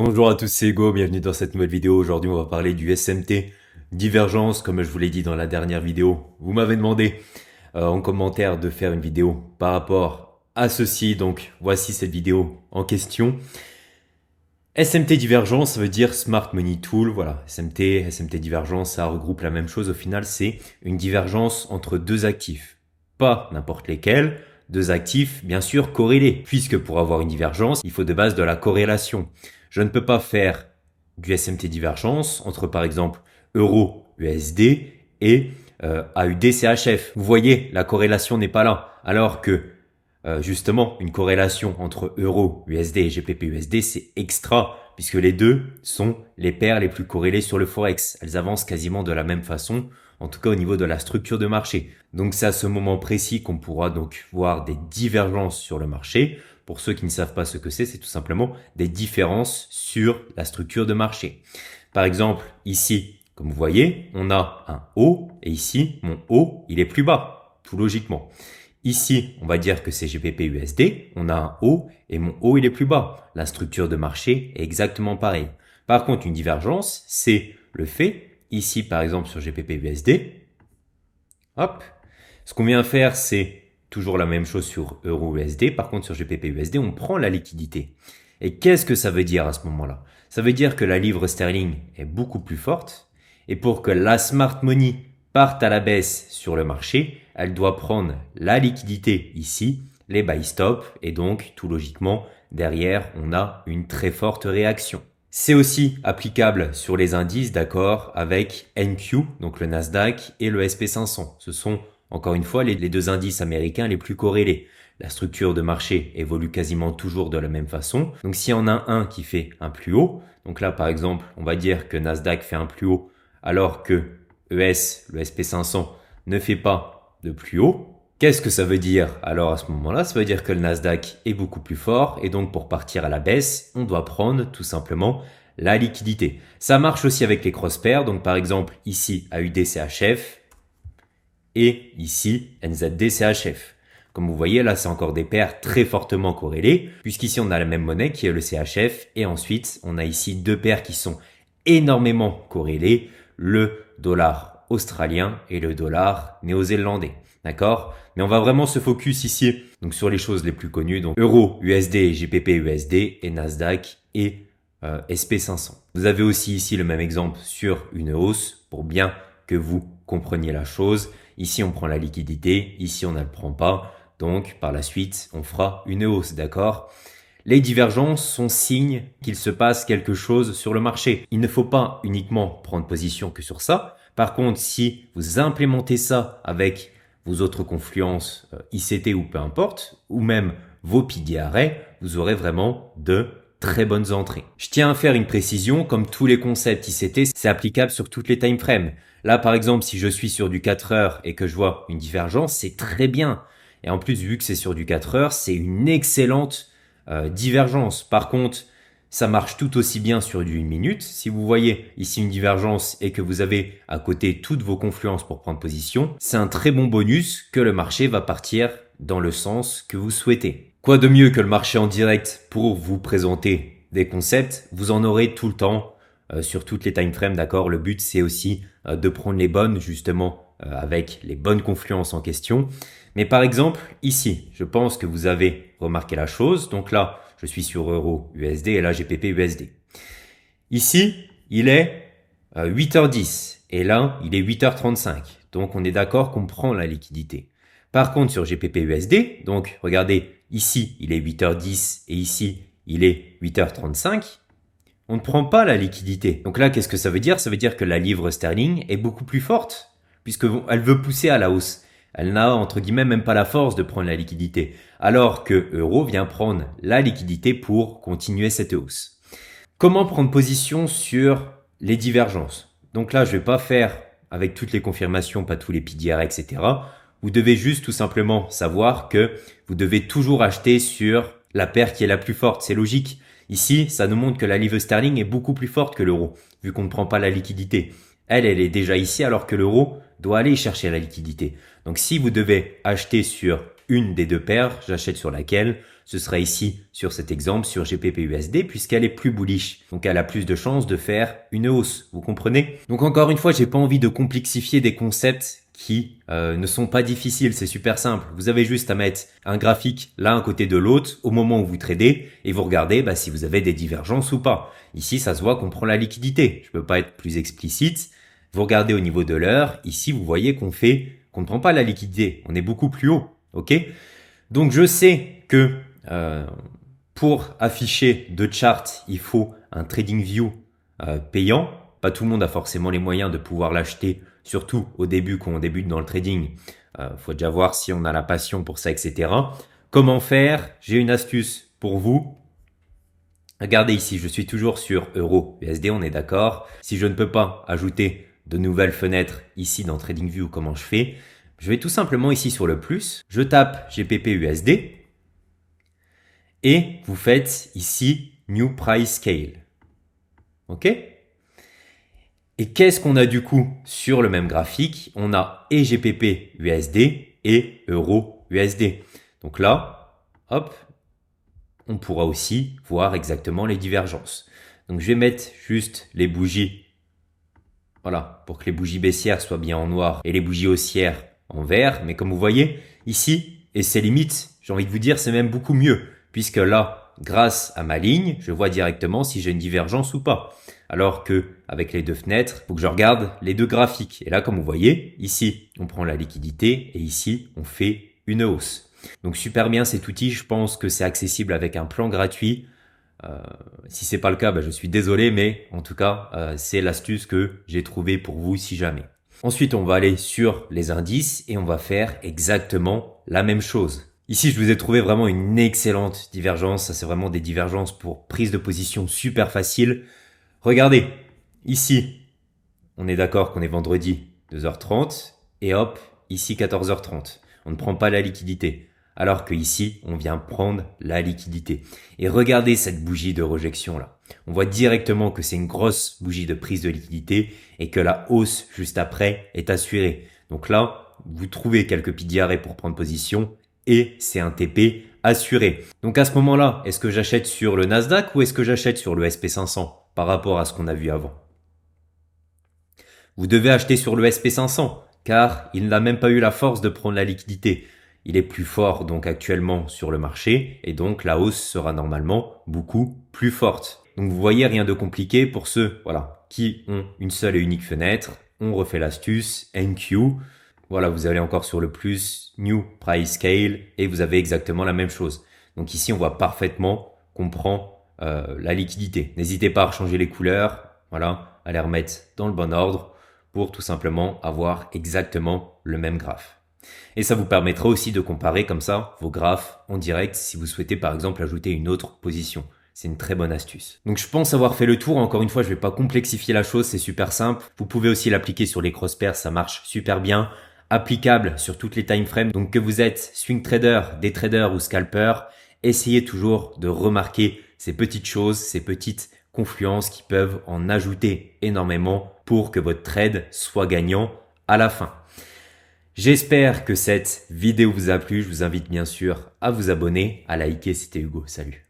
Bonjour à tous, c'est Hugo, bienvenue dans cette nouvelle vidéo. Aujourd'hui, on va parler du SMT, divergence, comme je vous l'ai dit dans la dernière vidéo. Vous m'avez demandé en commentaire de faire une vidéo par rapport à ceci, donc voici cette vidéo en question. SMT divergence, ça veut dire Smart Money Tool, voilà, SMT divergence, ça regroupe la même chose. Au final, c'est une divergence entre deux actifs, pas n'importe lesquels. Deux actifs, bien sûr, corrélés, puisque pour avoir une divergence, il faut de base de la corrélation. Je ne peux pas faire du SMT divergence entre, par exemple, euro USD et AUD CHF. Vous voyez, la corrélation n'est pas là. Alors que, justement, une corrélation entre euro USD et GBP USD, c'est extra, puisque les deux sont les paires les plus corrélées sur le Forex. Elles avancent quasiment de la même façon, en tout cas au niveau de la structure de marché. Donc c'est à ce moment précis qu'on pourra donc voir des divergences sur le marché. Pour ceux qui ne savent pas ce que c'est tout simplement des différences sur la structure de marché. Par exemple, ici, comme vous voyez, on a un haut et ici, mon haut, il est plus bas, tout logiquement. Ici, on va dire que c'est GBP USD, on a un haut et mon haut, il est plus bas. La structure de marché est exactement pareille. Par contre, une divergence, c'est le fait, ici par exemple sur GBP USD, hop, ce qu'on vient faire, c'est toujours la même chose sur Euro USD. Par contre, sur GBP USD, on prend la liquidité. Et qu'est-ce que ça veut dire à ce moment-là? Ça veut dire que la livre sterling est beaucoup plus forte. Et pour que la smart money parte à la baisse sur le marché, elle doit prendre la liquidité ici, les buy stop. Et donc, tout logiquement, derrière, on a une très forte réaction. C'est aussi applicable sur les indices, d'accord, avec NQ, donc le Nasdaq et le SP500. Ce sont encore une fois, les deux indices américains les plus corrélés. La structure de marché évolue quasiment toujours de la même façon. Donc, s'il y en a un qui fait un plus haut, donc là, par exemple, on va dire que Nasdaq fait un plus haut, alors que ES, le SP500, ne fait pas de plus haut. Qu'est-ce que ça veut dire? Alors, à ce moment-là, ça veut dire que le Nasdaq est beaucoup plus fort et donc, pour partir à la baisse, on doit prendre tout simplement la liquidité. Ça marche aussi avec les cross-pairs. Donc, par exemple, ici, AUD-CHF, et ici NZD-CHF. Comme vous voyez, là, c'est encore des paires très fortement corrélées, puisqu'ici, on a la même monnaie qui est le CHF, et ensuite, on a ici deux paires qui sont énormément corrélées, le dollar australien et le dollar néo-zélandais. D'accord? Mais on va vraiment se focus ici donc sur les choses les plus connues, donc Euro, USD, GBP, USD, et Nasdaq et SP500. Vous avez aussi ici le même exemple sur une hausse pour bien que vous compreniez la chose. Ici, on prend la liquidité. Ici, on ne le prend pas. Donc, par la suite, on fera une hausse, d'accord? Les divergences sont signes qu'il se passe quelque chose sur le marché. Il ne faut pas uniquement prendre position que sur ça. Par contre, si vous implémentez ça avec vos autres confluences ICT ou peu importe, ou même vos piliers arrêts, vous aurez vraiment de très bonnes entrées. Je tiens à faire une précision, comme tous les concepts ICT, c'est applicable sur toutes les time frames. Là, par exemple, si je suis sur du 4 heures et que je vois une divergence, c'est très bien. Et en plus, vu que c'est sur du 4 heures, c'est une excellente divergence. Par contre, ça marche tout aussi bien sur du 1 minute. Si vous voyez ici une divergence et que vous avez à côté toutes vos confluences pour prendre position, c'est un très bon bonus que le marché va partir dans le sens que vous souhaitez. Quoi de mieux que le marché en direct pour vous présenter des concepts? Vous en aurez tout le temps sur toutes les time frames, d'accord? Le but, c'est aussi de prendre les bonnes, justement, avec les bonnes confluences en question. Mais par exemple, ici, je pense que vous avez remarqué la chose. Donc là, je suis sur Euro USD et là, GBP USD. Ici, il est 8h10 et là, il est 8h35. Donc, on est d'accord qu'on prend la liquidité. Par contre, sur GBP USD, donc regardez, ici, il est 8h10 et ici, il est 8h35. On ne prend pas la liquidité. Donc là, qu'est-ce que ça veut dire? Ça veut dire que la livre sterling est beaucoup plus forte, puisqu'elle veut pousser à la hausse. Elle n'a, entre guillemets, même pas la force de prendre la liquidité, alors que Euro vient prendre la liquidité pour continuer cette hausse. Comment prendre position sur les divergences? Donc là, je vais pas faire avec toutes les confirmations, pas tous les PDR, etc. Vous devez juste tout simplement savoir que vous devez toujours acheter sur la paire qui est la plus forte. C'est logique. Ici, ça nous montre que la livre sterling est beaucoup plus forte que l'euro, vu qu'on ne prend pas la liquidité. Elle est déjà ici, alors que l'euro doit aller chercher la liquidité. Donc, si vous devez acheter sur une des deux paires, j'achète sur laquelle? ce sera ici sur cet exemple sur GBP/USD puisqu'elle est plus bullish. Donc elle a plus de chances de faire une hausse, vous comprenez? Donc encore une fois, j'ai pas envie de complexifier des concepts qui ne sont pas difficiles, c'est super simple. Vous avez juste à mettre un graphique l'un à côté de l'autre au moment où vous tradez et vous regardez si vous avez des divergences ou pas. Ici, ça se voit qu'on prend la liquidité. Je peux pas être plus explicite. Vous regardez au niveau de l'heure. Ici, vous voyez qu'on ne prend pas la liquidité. On est beaucoup plus haut. Ok? Donc, je sais que pour afficher deux charts, il faut un TradingView payant. Pas tout le monde a forcément les moyens de pouvoir l'acheter, surtout au début quand on débute dans le trading. Faut déjà voir si on a la passion pour ça, etc. Comment faire? J'ai une astuce pour vous. Regardez ici, je suis toujours sur Euro/USD, on est d'accord. Si je ne peux pas ajouter de nouvelles fenêtres ici dans TradingView, comment je fais? Je vais tout simplement ici sur le plus, je tape GBP/USD et vous faites ici New Price Scale. Ok? Et qu'est-ce qu'on a du coup sur le même graphique? On a et GBP/USD et Euro/USD. Donc là, hop, on pourra aussi voir exactement les divergences. Donc je vais mettre juste les bougies, voilà, pour que les bougies baissières soient bien en noir et les bougies haussières en vert. Mais comme vous voyez ici, et c'est limite, j'ai envie de vous dire, c'est même beaucoup mieux, puisque là, grâce à ma ligne, je vois directement si j'ai une divergence ou pas. Alors que avec les deux fenêtres, il faut que je regarde les deux graphiques. Et là, comme vous voyez, ici, on prend la liquidité et ici, on fait une hausse. Donc super bien cet outil, je pense que c'est accessible avec un plan gratuit. Si c'est pas le cas, je suis désolé, mais en tout cas, c'est l'astuce que j'ai trouvée pour vous si jamais. Ensuite, on va aller sur les indices et on va faire exactement la même chose. Ici, je vous ai trouvé vraiment une excellente divergence. Ça, c'est vraiment des divergences pour prise de position super facile. Regardez, ici, on est d'accord qu'on est vendredi 2h30 et hop, ici 14h30. On ne prend pas la liquidité. Alors que ici, on vient prendre la liquidité. Et regardez cette bougie de rejection là. On voit directement que c'est une grosse bougie de prise de liquidité et que la hausse juste après est assurée. Donc là, vous trouvez quelques pieds d'arrêt pour prendre position et c'est un TP assuré. Donc à ce moment-là, est-ce que j'achète sur le Nasdaq ou est-ce que j'achète sur le SP500 par rapport à ce qu'on a vu avant? Vous devez acheter sur le SP500 car il n'a même pas eu la force de prendre la liquidité. Il est plus fort donc actuellement sur le marché et donc la hausse sera normalement beaucoup plus forte. Donc vous voyez, rien de compliqué pour ceux qui ont une seule et unique fenêtre. On refait l'astuce, NQ. Voilà, vous allez encore sur le plus, New Price Scale et vous avez exactement la même chose. Donc ici, on voit parfaitement qu'on prend la liquidité. N'hésitez pas à changer les couleurs, voilà, à les remettre dans le bon ordre pour tout simplement avoir exactement le même graphe. Et ça vous permettra aussi de comparer comme ça vos graphes en direct si vous souhaitez par exemple ajouter une autre position. C'est une très bonne astuce. Donc je pense avoir fait le tour. Encore une fois, je vais pas complexifier la chose, c'est super simple. Vous pouvez aussi l'appliquer sur les cross pairs, ça marche super bien. Applicable sur toutes les time frames. Donc que vous êtes swing trader, day trader ou scalper, essayez toujours de remarquer ces petites choses, ces petites confluences qui peuvent en ajouter énormément pour que votre trade soit gagnant à la fin. J'espère que cette vidéo vous a plu. Je vous invite bien sûr à vous abonner, à liker. C'était Hugo. Salut.